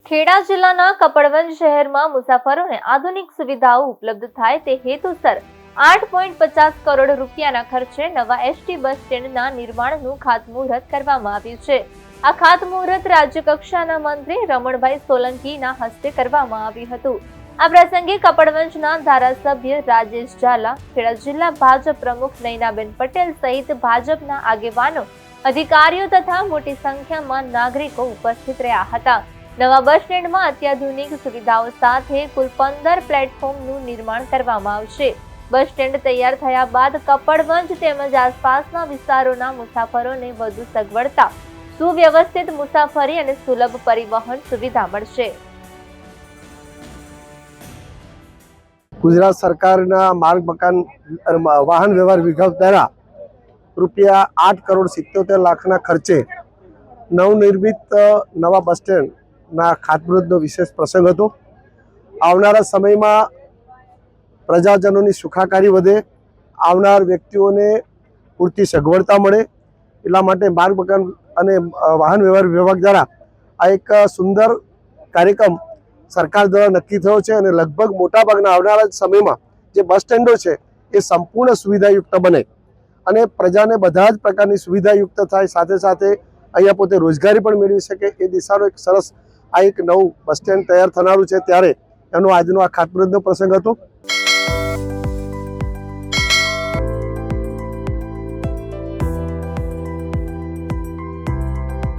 ખેડા જિલ્લાના કપડવંજ શહેરમાં મુસાફરોને આધુનિક સુવિધાઓ ઉપલબ્ધ થાય તે હેતુસર 8.50 કરોડ રૂપિયાના ખર્ચે નવા એસટી બસ સ્ટેન્ડના નિર્માણનું ખાતમુહૂર્ત કરવામાં આવ્યું છે। આ ખાતમુહૂર્ત રાજ્ય કક્ષાના મંત્રી રમણભાઈ સોલંકીના હસ્તે કરવામાં આવ્યું હતું। આ પ્રસંગે કપડવંજના ધારાસભ્ય રાજેશ ઝાલા, ખેડા જિલ્લા ભાજપ પ્રમુખ નયનાબેન પટેલ સહિત ભાજપના આગેવાનો, અધિકારીઓ તથા મોટી સંખ્યામાં નાગરિકો ઉપસ્થિત રહ્યા હતા। નવા બસ સ્ટેન્ડમાં અત્યાધુનિક સુવિધાઓ સાથે કુલ 15 પ્લેટફોર્મનું નિર્માણ કરવામાં આવશે। બસ સ્ટેન્ડ તૈયાર થયા બાદ કપડવંજ તેમજ આસપાસના વિસ્તારોના મુસાફરોને વધુ સગવડતા, સુવ્યવસ્થિત મુસાફરી અને સુલભ પરિવહન સુવિધા મળશે। ગુજરાત સરકારના માર્ગ મકાન વાહન વ્યવહાર વિભાગ દ્વારા રૂપિયા 8,77,00,000ના ખર્ચે નવનિર્મિત નવા બસ સ્ટેન્ડના ખાતમુહૂર્તનો વિશેષ પ્રસંગ હતો। આવનારા સમયમાં પ્રજાજનોની સુખાકારી વધે, આવનાર વ્યક્તિઓને પૂરતી સગવડતા મળે, એટલા માટે માર્ગ મકાન અને વાહન વ્યવહાર વિભાગ દ્વારા આ એક સુંદર કાર્યક્રમ સરકાર દ્વારા નક્કી થયો છે અને લગભગ મોટાભાગના આવનારા સમયમાં જે બસ સ્ટેન્ડો છે એ સંપૂર્ણ સુવિધાયુક્ત બને અને પ્રજાને બધા જ પ્રકારની સુવિધાયુક્ત થાય, સાથે સાથે અહીંયા પોતે રોજગારી પણ મેળવી શકે એ દિશાનો એક સરસ આ એક નવું બસ સ્ટેન્ડ તૈયાર થનારું છે। ત્યારે એનો આજનો આ ખાતમુહૂર્તનો પ્રસંગ હતો।